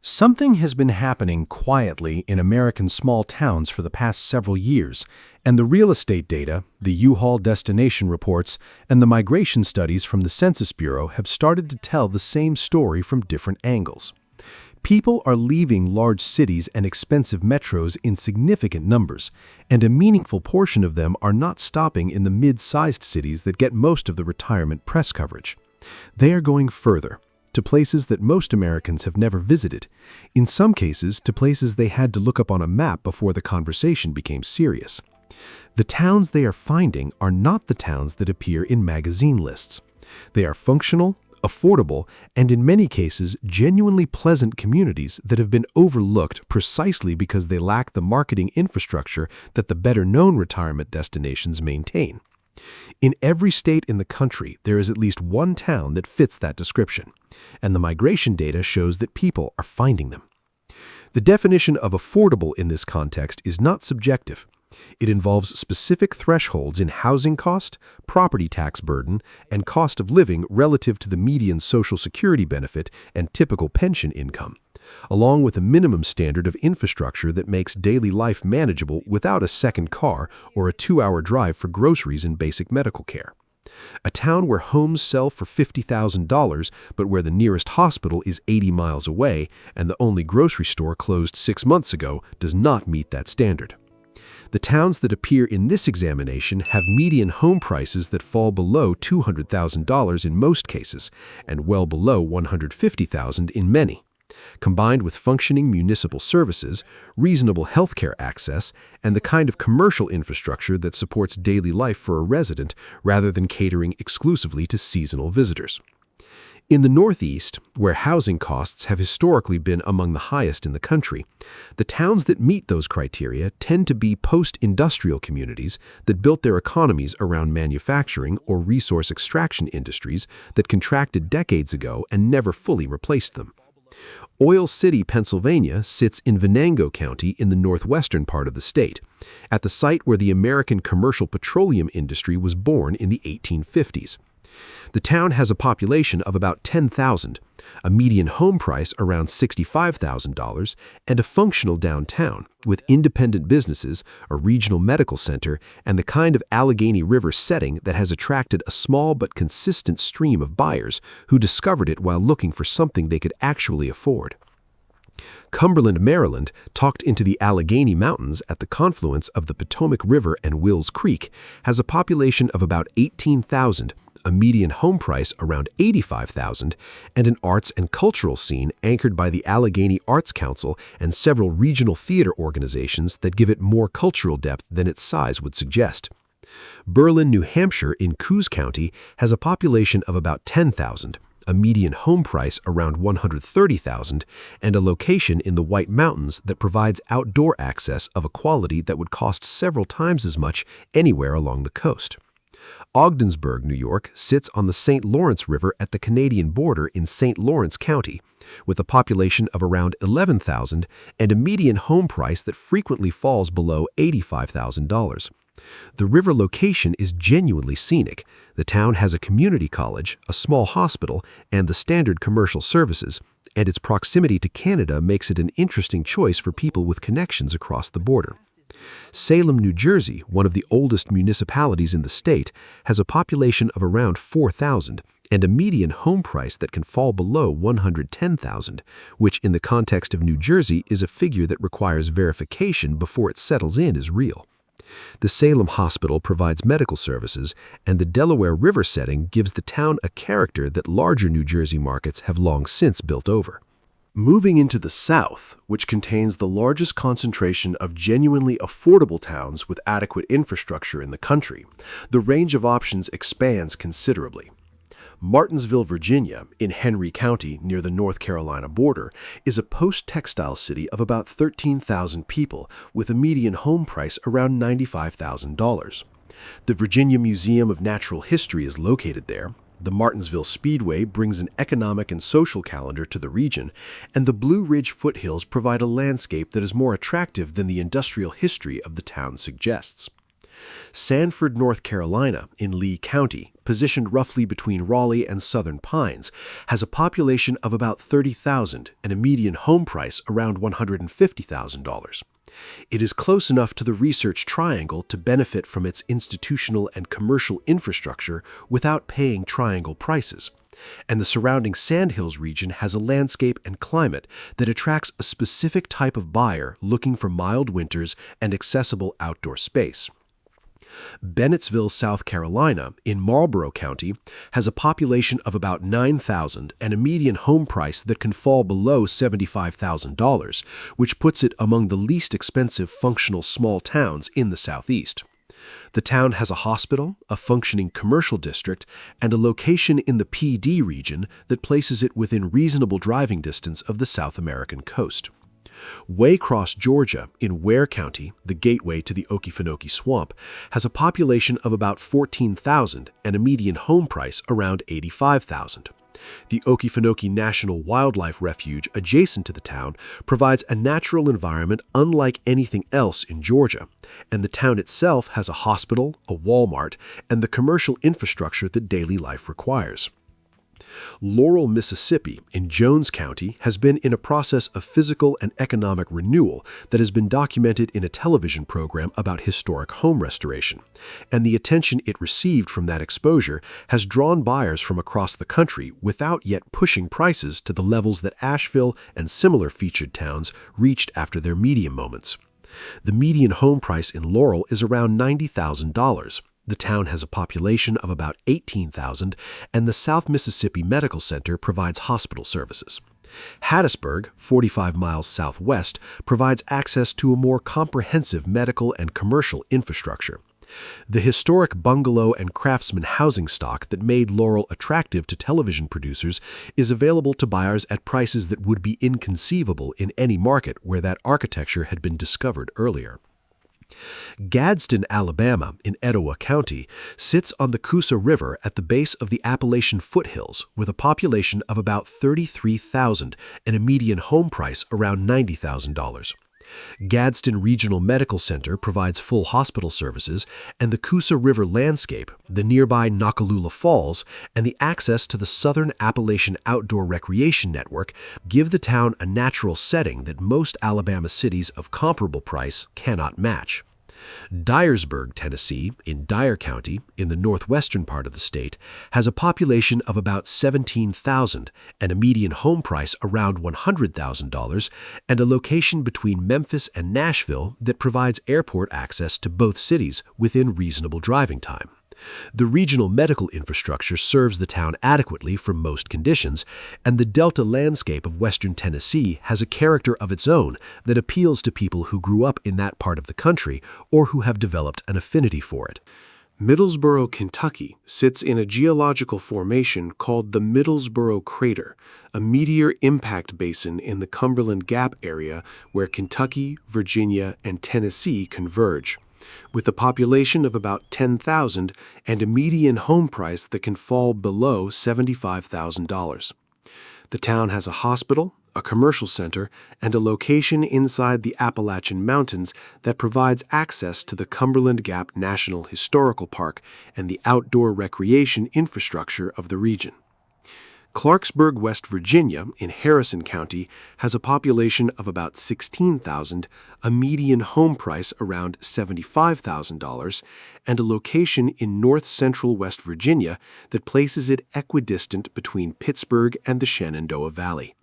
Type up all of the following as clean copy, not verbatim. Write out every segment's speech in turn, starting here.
Something has been happening quietly in American small towns for the past several years, and the real estate data, the U-Haul destination reports, and the migration studies from the Census Bureau have started to tell the same story from different angles. People are leaving large cities and expensive metros in significant numbers, and a meaningful portion of them are not stopping in the mid-sized cities that get most of the retirement press coverage. They are going further, to places that most Americans have never visited, in some cases to places they had to look up on a map before the conversation became serious. The towns they are finding are not the towns that appear in magazine lists. They are functional, affordable, and in many cases genuinely pleasant communities that have been overlooked precisely because they lack the marketing infrastructure that the better-known retirement destinations maintain. In every state in the country, there is at least one town that fits that description, and the migration data shows that people are finding them. The definition of affordable in this context is not subjective. It involves specific thresholds in housing cost, property tax burden, and cost of living relative to the median Social Security benefit and typical pension income, along with a minimum standard of infrastructure that makes daily life manageable without a second car or a 2-hour drive for groceries and basic medical care. A town where homes sell for $50,000 but where the nearest hospital is 80 miles away and the only grocery store closed 6 months ago does not meet that standard. The towns that appear in this examination have median home prices that fall below $200,000 in most cases and well below $150,000 in many. Combined with functioning municipal services, reasonable healthcare access, and the kind of commercial infrastructure that supports daily life for a resident rather than catering exclusively to seasonal visitors. In the Northeast, where housing costs have historically been among the highest in the country, the towns that meet those criteria tend to be post-industrial communities that built their economies around manufacturing or resource extraction industries that contracted decades ago and never fully replaced them. Oil City, Pennsylvania sits in Venango County in the northwestern part of the state, at the site where the American commercial petroleum industry was born in the 1850s. The town has a population of about 10,000, a median home price around $65,000, and a functional downtown with independent businesses, a regional medical center, and the kind of Allegheny River setting that has attracted a small but consistent stream of buyers who discovered it while looking for something they could actually afford. Cumberland, Maryland, tucked into the Allegheny Mountains at the confluence of the Potomac River and Wills Creek, has a population of about 18,000, a median home price around $85,000, and an arts and cultural scene anchored by the Allegheny Arts Council and several regional theater organizations that give it more cultural depth than its size would suggest. Berlin, New Hampshire in Coos County has a population of about 10,000, a median home price around $130,000, and a location in the White Mountains that provides outdoor access of a quality that would cost several times as much anywhere along the coast. Ogdensburg, New York, sits on the St. Lawrence River at the Canadian border in St. Lawrence County, with a population of around 11,000 and a median home price that frequently falls below $85,000. The river location is genuinely scenic. The town has a community college, a small hospital, and the standard commercial services, and its proximity to Canada makes it an interesting choice for people with connections across the border. Salem, New Jersey, one of the oldest municipalities in the state, has a population of around 4,000 and a median home price that can fall below $110,000, which in the context of New Jersey is a figure that requires verification before it settles in as real. The Salem Hospital provides medical services, and the Delaware River setting gives the town a character that larger New Jersey markets have long since built over. Moving into the South, which contains the largest concentration of genuinely affordable towns with adequate infrastructure in the country, the range of options expands considerably. Martinsville, Virginia, in Henry County near the North Carolina border, is a post-textile city of about 13,000 people with a median home price around $95,000. The Virginia Museum of Natural History is located there. The Martinsville Speedway brings an economic and social calendar to the region, and the Blue Ridge foothills provide a landscape that is more attractive than the industrial history of the town suggests. Sanford, North Carolina, in Lee County, positioned roughly between Raleigh and Southern Pines, has a population of about 30,000 and a median home price around $150,000. It is close enough to the Research Triangle to benefit from its institutional and commercial infrastructure without paying triangle prices. And the surrounding Sandhills region has a landscape and climate that attracts a specific type of buyer looking for mild winters and accessible outdoor space. Bennettsville, South Carolina, in Marlborough County, has a population of about 9,000 and a median home price that can fall below $75,000, which puts it among the least expensive functional small towns in the Southeast. The town has a hospital, a functioning commercial district, and a location in the PD region that places it within reasonable driving distance of the South American coast. Waycross, Georgia, in Ware County, the gateway to the Okefenokee Swamp, has a population of about 14,000 and a median home price around $85,000. The Okefenokee National Wildlife Refuge adjacent to the town provides a natural environment unlike anything else in Georgia, and the town itself has a hospital, a Walmart, and the commercial infrastructure that daily life requires. Laurel, Mississippi, in Jones County, has been in a process of physical and economic renewal that has been documented in a television program about historic home restoration, and the attention it received from that exposure has drawn buyers from across the country without yet pushing prices to the levels that Asheville and similar featured towns reached after their medium moments. The median home price in Laurel is around $90,000. The town has a population of about 18,000, and the South Mississippi Medical Center provides hospital services. Hattiesburg, 45 miles southwest, provides access to a more comprehensive medical and commercial infrastructure. The historic bungalow and craftsman housing stock that made Laurel attractive to television producers is available to buyers at prices that would be inconceivable in any market where that architecture had been discovered earlier. Gadsden, Alabama, in Etowah County, sits on the Coosa River at the base of the Appalachian foothills with a population of about 33,000 and a median home price around $90,000. Gadsden Regional Medical Center provides full hospital services, and the Coosa River landscape, the nearby Nakalula Falls, and the access to the Southern Appalachian Outdoor Recreation Network give the town a natural setting that most Alabama cities of comparable price cannot match. Dyersburg, Tennessee, in Dyer County, in the northwestern part of the state, has a population of about 17,000 and a median home price around $100,000 and a location between Memphis and Nashville that provides airport access to both cities within reasonable driving time. The regional medical infrastructure serves the town adequately for most conditions, and the delta landscape of western Tennessee has a character of its own that appeals to people who grew up in that part of the country or who have developed an affinity for it. Middlesboro, Kentucky, sits in a geological formation called the Middlesboro Crater, a meteor impact basin in the Cumberland Gap area where Kentucky, Virginia, and Tennessee converge. With a population of about 10,000 and a median home price that can fall below $75,000. The town has a hospital, a commercial center, and a location inside the Appalachian Mountains that provides access to the Cumberland Gap National Historical Park and the outdoor recreation infrastructure of the region. Clarksburg, West Virginia, in Harrison County, has a population of about 16,000, a median home price around $75,000, and a location in north-central West Virginia that places it equidistant between Pittsburgh and the Shenandoah Valley.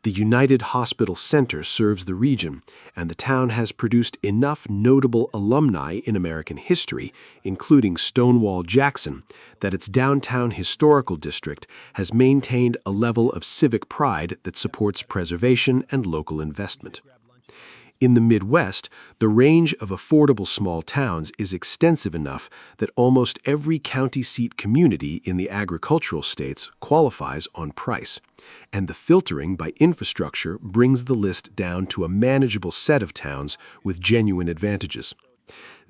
The United Hospital Center serves the region, and the town has produced enough notable alumni in American history, including Stonewall Jackson, that its downtown historical district has maintained a level of civic pride that supports preservation and local investment. In the Midwest, the range of affordable small towns is extensive enough that almost every county seat community in the agricultural states qualifies on price, and the filtering by infrastructure brings the list down to a manageable set of towns with genuine advantages.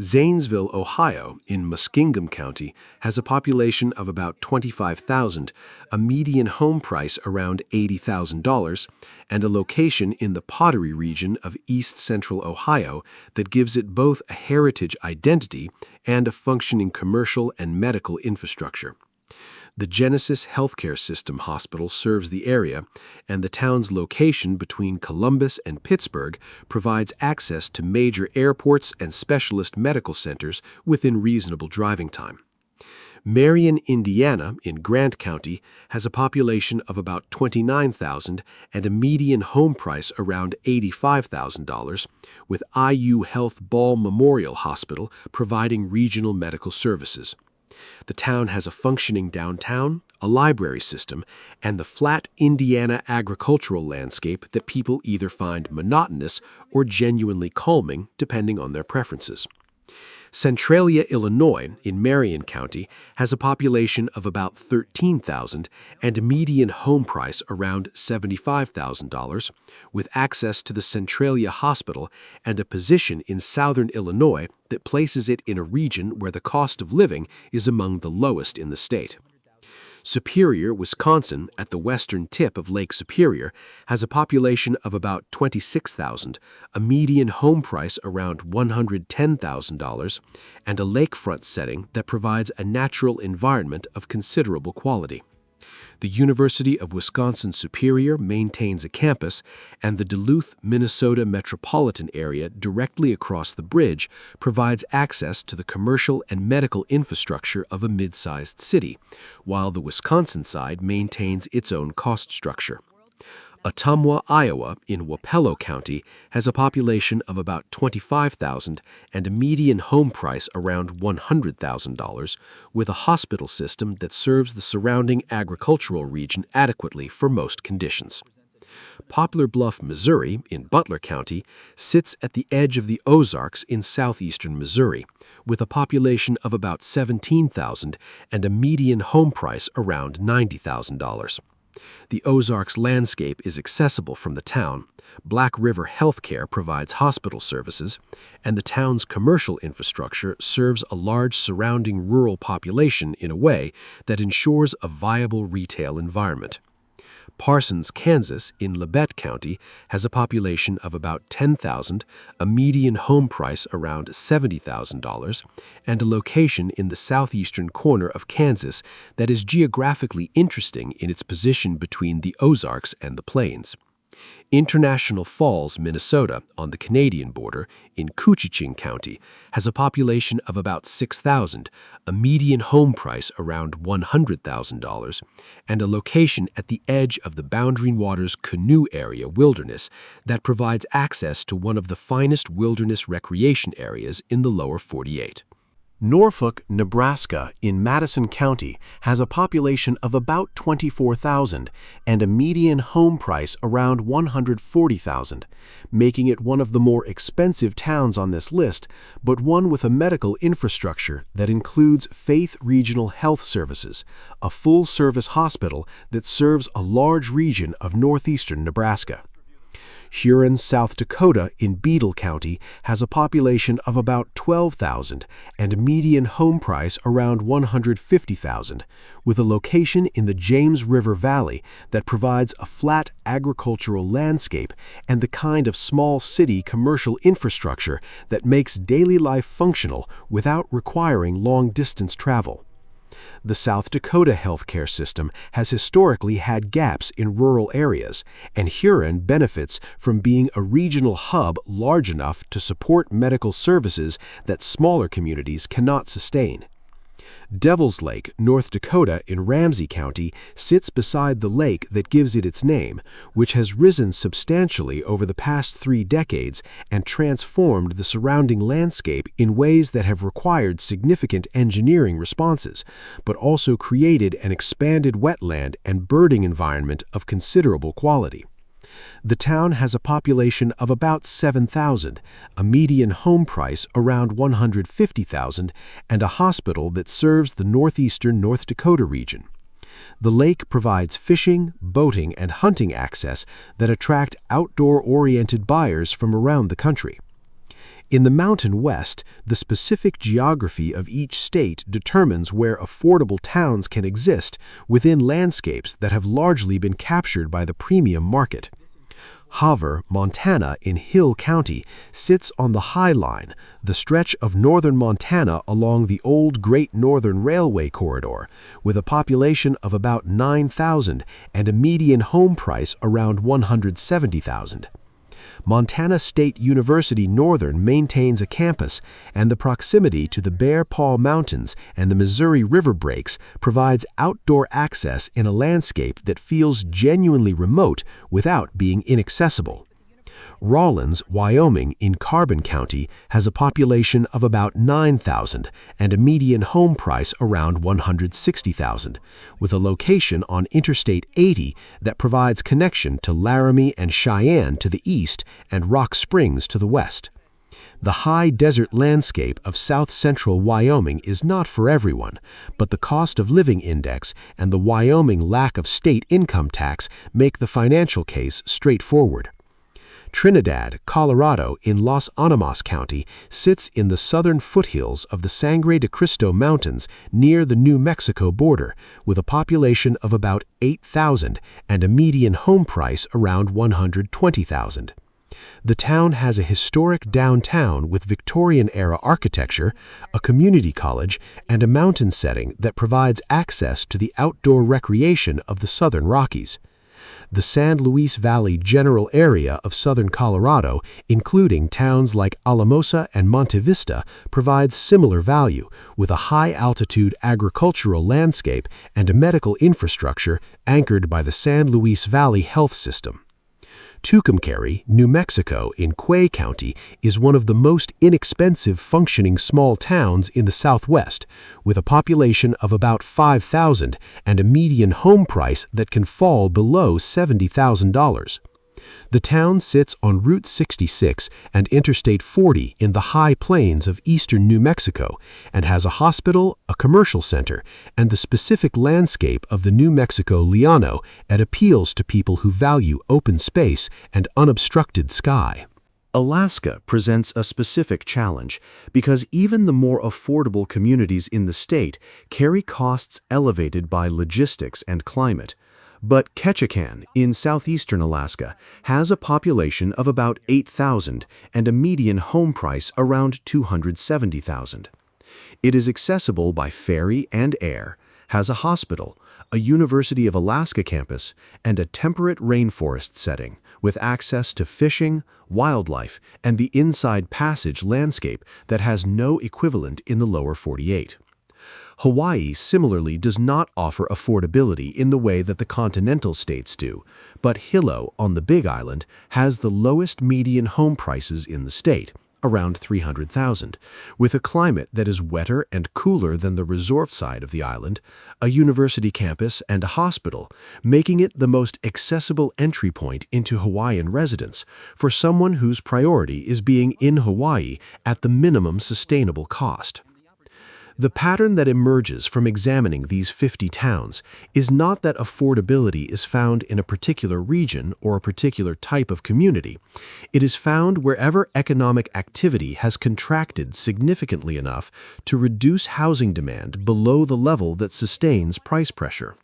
Zanesville, Ohio, in Muskingum County, has a population of about 25,000, a median home price around $80,000, and a location in the Pottery region of East Central Ohio that gives it both a heritage identity and a functioning commercial and medical infrastructure. The Genesis Healthcare System Hospital serves the area, and the town's location between Columbus and Pittsburgh provides access to major airports and specialist medical centers within reasonable driving time. Marion, Indiana, in Grant County, has a population of about 29,000 and a median home price around $85,000, with IU Health Ball Memorial Hospital providing regional medical services. The town has a functioning downtown, a library system, and the flat Indiana agricultural landscape that people either find monotonous or genuinely calming, depending on their preferences. Centralia, Illinois, in Marion County, has a population of about 13,000 and a median home price around $75,000, with access to the Centralia Hospital and a position in southern Illinois that places it in a region where the cost of living is among the lowest in the state. Superior, Wisconsin, at the western tip of Lake Superior, has a population of about 26,000, a median home price around $110,000, and a lakefront setting that provides a natural environment of considerable quality. The University of Wisconsin-Superior maintains a campus, and the Duluth, Minnesota metropolitan area directly across the bridge provides access to the commercial and medical infrastructure of a mid-sized city, while the Wisconsin side maintains its own cost structure. Ottumwa, Iowa, in Wapello County, has a population of about 25,000 and a median home price around $100,000, with a hospital system that serves the surrounding agricultural region adequately for most conditions. Poplar Bluff, Missouri, in Butler County, sits at the edge of the Ozarks in southeastern Missouri, with a population of about 17,000 and a median home price around $90,000. The Ozarks landscape is accessible from the town, Black River Healthcare provides hospital services, and the town's commercial infrastructure serves a large surrounding rural population in a way that ensures a viable retail environment. Parsons, Kansas, in Labette County, has a population of about 10,000, a median home price around $70,000, and a location in the southeastern corner of Kansas that is geographically interesting in its position between the Ozarks and the Plains. International Falls, Minnesota, on the Canadian border, in Couchiching County, has a population of about 6,000, a median home price around $100,000, and a location at the edge of the Boundary Waters Canoe Area wilderness that provides access to one of the finest wilderness recreation areas in the lower 48. Norfolk, Nebraska, in Madison County, has a population of about 24,000 and a median home price around $140,000, making it one of the more expensive towns on this list, but one with a medical infrastructure that includes Faith Regional Health Services, a full-service hospital that serves a large region of northeastern Nebraska. Huron, South Dakota, in Beadle County, has a population of about 12,000 and a median home price around $150,000, with a location in the James River Valley that provides a flat agricultural landscape and the kind of small city commercial infrastructure that makes daily life functional without requiring long-distance travel. The South Dakota healthcare system has historically had gaps in rural areas, and Huron benefits from being a regional hub large enough to support medical services that smaller communities cannot sustain. Devil's Lake, North Dakota, in Ramsey County, sits beside the lake that gives it its name, which has risen substantially over the past 3 decades and transformed the surrounding landscape in ways that have required significant engineering responses, but also created an expanded wetland and birding environment of considerable quality. The town has a population of about 7,000, a median home price around $150,000, and a hospital that serves the northeastern North Dakota region. The lake provides fishing, boating, and hunting access that attract outdoor-oriented buyers from around the country. In the Mountain West, the specific geography of each state determines where affordable towns can exist within landscapes that have largely been captured by the premium market. Havre, Montana in Hill County sits on the High Line, the stretch of northern Montana along the old Great Northern Railway corridor, with a population of about 9,000 and a median home price around $170,000. Montana State University Northern maintains a campus, and the proximity to the Bear Paw Mountains and the Missouri River breaks provides outdoor access in a landscape that feels genuinely remote without being inaccessible. Rawlins, Wyoming in Carbon County has a population of about 9,000 and a median home price around $160,000, with a location on Interstate 80 that provides connection to Laramie and Cheyenne to the east and Rock Springs to the west. The high desert landscape of south-central Wyoming is not for everyone, but the cost of living index and the Wyoming lack of state income tax make the financial case straightforward. Trinidad, Colorado in Los Alamos County sits in the southern foothills of the Sangre de Cristo Mountains near the New Mexico border, with a population of about 8,000 and a median home price around $120,000. The town has a historic downtown with Victorian-era architecture, a community college, and a mountain setting that provides access to the outdoor recreation of the Southern Rockies. The San Luis Valley general area of southern Colorado, including towns like Alamosa and Monte Vista, provides similar value, with a high-altitude agricultural landscape and a medical infrastructure anchored by the San Luis Valley Health System. Tucumcari, New Mexico in Quay County is one of the most inexpensive functioning small towns in the Southwest, with a population of about 5,000 and a median home price that can fall below $70,000. The town sits on Route 66 and Interstate 40 in the high plains of eastern New Mexico and has a hospital, a commercial center, and the specific landscape of the New Mexico Llano that appeals to people who value open space and unobstructed sky. Alaska presents a specific challenge because even the more affordable communities in the state carry costs elevated by logistics and climate. But Ketchikan in southeastern Alaska has a population of about 8,000 and a median home price around $270,000. It is accessible by ferry and air, has a hospital, a University of Alaska campus, and a temperate rainforest setting with access to fishing, wildlife, and the Inside Passage landscape that has no equivalent in the lower 48. Hawaii similarly does not offer affordability in the way that the continental states do, but Hilo on the Big Island has the lowest median home prices in the state, around $300,000, with a climate that is wetter and cooler than the resort side of the island, a university campus, and a hospital, making it the most accessible entry point into Hawaiian residence for someone whose priority is being in Hawaii at the minimum sustainable cost. The pattern that emerges from examining these 50 towns is not that affordability is found in a particular region or a particular type of community. It is found wherever economic activity has contracted significantly enough to reduce housing demand below the level that sustains price pressure,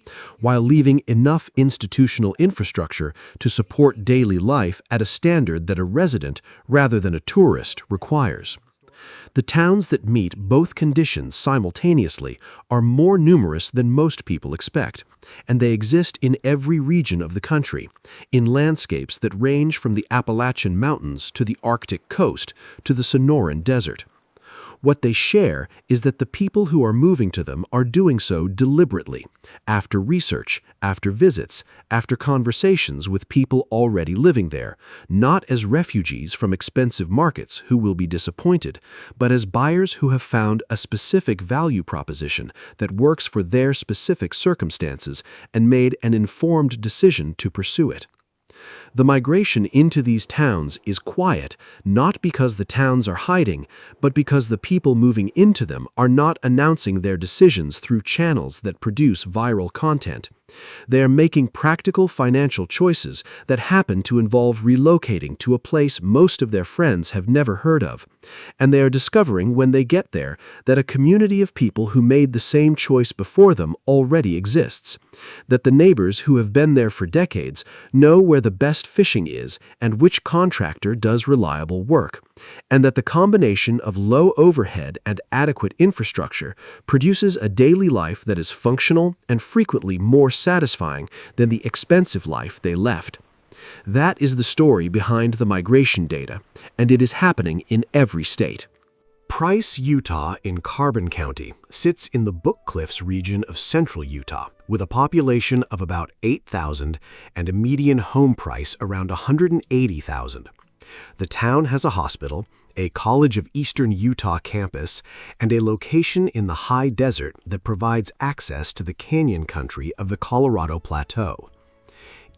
while leaving enough institutional infrastructure to support daily life at a standard that a resident rather than a tourist requires. The towns that meet both conditions simultaneously are more numerous than most people expect, and they exist in every region of the country, in landscapes that range from the Appalachian Mountains to the Arctic coast to the Sonoran Desert. What they share is that the people who are moving to them are doing so deliberately, after research, after visits, after conversations with people already living there, not as refugees from expensive markets who will be disappointed, but as buyers who have found a specific value proposition that works for their specific circumstances and made an informed decision to pursue it. The migration into these towns is quiet, not because the towns are hiding, but because the people moving into them are not announcing their decisions through channels that produce viral content. They are making practical financial choices that happen to involve relocating to a place most of their friends have never heard of. And they are discovering when they get there that a community of people who made the same choice before them already exists. That the neighbors who have been there for decades know where the best fishing is and which contractor does reliable work. And that the combination of low overhead and adequate infrastructure produces a daily life that is functional and frequently more satisfying than the expensive life they left. That is the story behind the migration data, and it is happening in every state. Price, Utah in Carbon County sits in the Book Cliffs region of central Utah, with a population of about 8,000 and a median home price around $180,000. The town has a hospital, a College of Eastern Utah campus, and a location in the high desert that provides access to the canyon country of the Colorado Plateau.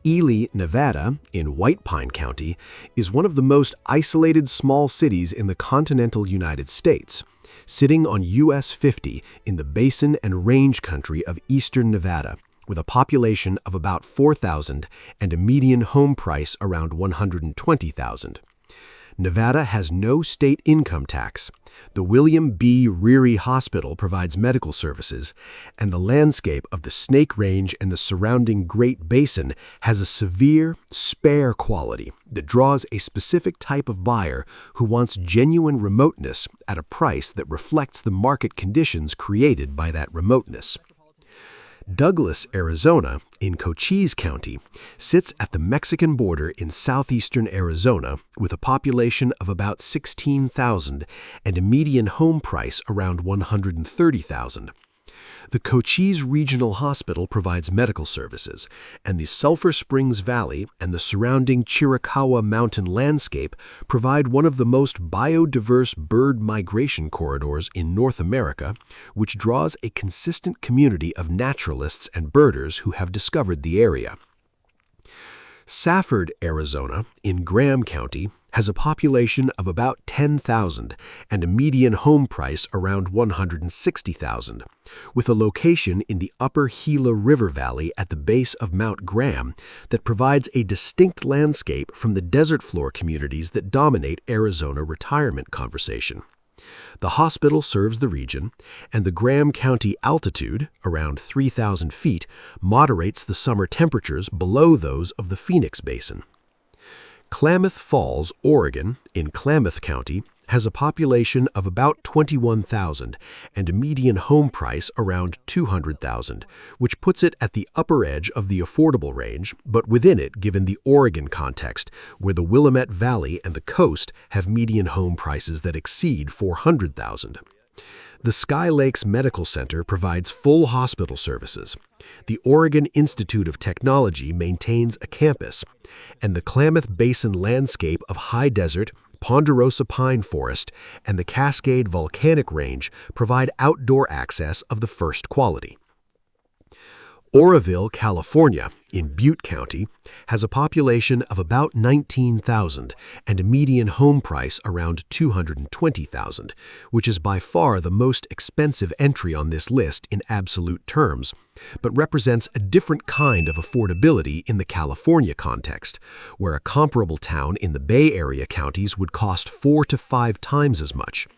Ely, Nevada, in White Pine County, is one of the most isolated small cities in the continental United States, sitting on US 50 in the basin and range country of eastern Nevada, with a population of about 4,000 and a median home price around $120,000. Nevada has no state income tax. The William B. Reary Hospital provides medical services, and the landscape of the Snake Range and the surrounding Great Basin has a severe, spare quality that draws a specific type of buyer who wants genuine remoteness at a price that reflects the market conditions created by that remoteness. Douglas, Arizona, in Cochise County, sits at the Mexican border in southeastern Arizona with a population of about 16,000 and a median home price around $130,000. The Cochise Regional Hospital provides medical services, and the Sulphur Springs Valley and the surrounding Chiricahua Mountain landscape provide one of the most biodiverse bird migration corridors in North America, which draws a consistent community of naturalists and birders who have discovered the area. Safford, Arizona, in Graham County, has a population of about 10,000 and a median home price around $160,000, with a location in the upper Gila River Valley at the base of Mount Graham that provides a distinct landscape from the desert floor communities that dominate Arizona retirement conversation. The hospital serves the region, and the Graham County altitude, around 3,000 feet, moderates the summer temperatures below those of the Phoenix Basin. Klamath Falls, Oregon, in Klamath County, has a population of about 21,000 and a median home price around $200,000, which puts it at the upper edge of the affordable range, but within it given the Oregon context, where the Willamette Valley and the coast have median home prices that exceed $400,000. The Sky Lakes Medical Center provides full hospital services. The Oregon Institute of Technology maintains a campus, and the Klamath Basin landscape of high desert, ponderosa pine forest, and the Cascade Volcanic Range provide outdoor access of the first quality. Oroville, California, in Butte County, has a population of about 19,000 and a median home price around $220,000, which is by far the most expensive entry on this list in absolute terms, but represents a different kind of affordability in the California context, where a comparable town in the Bay Area counties would cost 4 to 5 times as much.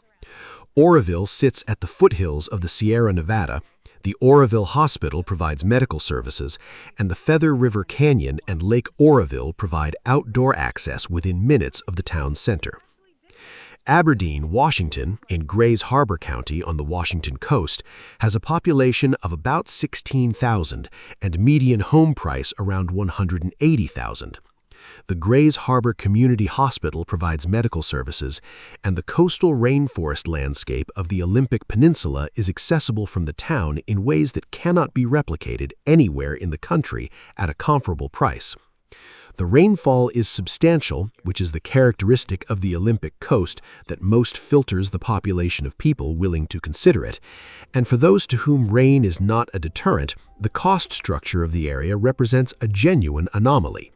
Oroville sits at the foothills of the Sierra Nevada. The Oroville Hospital provides medical services, and the Feather River Canyon and Lake Oroville provide outdoor access within minutes of the town center. Aberdeen, Washington, in Grays Harbor County on the Washington coast, has a population of about 16,000 and median home price around $180,000. The Grays Harbor Community Hospital provides medical services, and the coastal rainforest landscape of the Olympic Peninsula is accessible from the town in ways that cannot be replicated anywhere in the country at a comparable price. The rainfall is substantial, which is the characteristic of the Olympic coast that most filters the population of people willing to consider it, and for those to whom rain is not a deterrent, the cost structure of the area represents a genuine anomaly.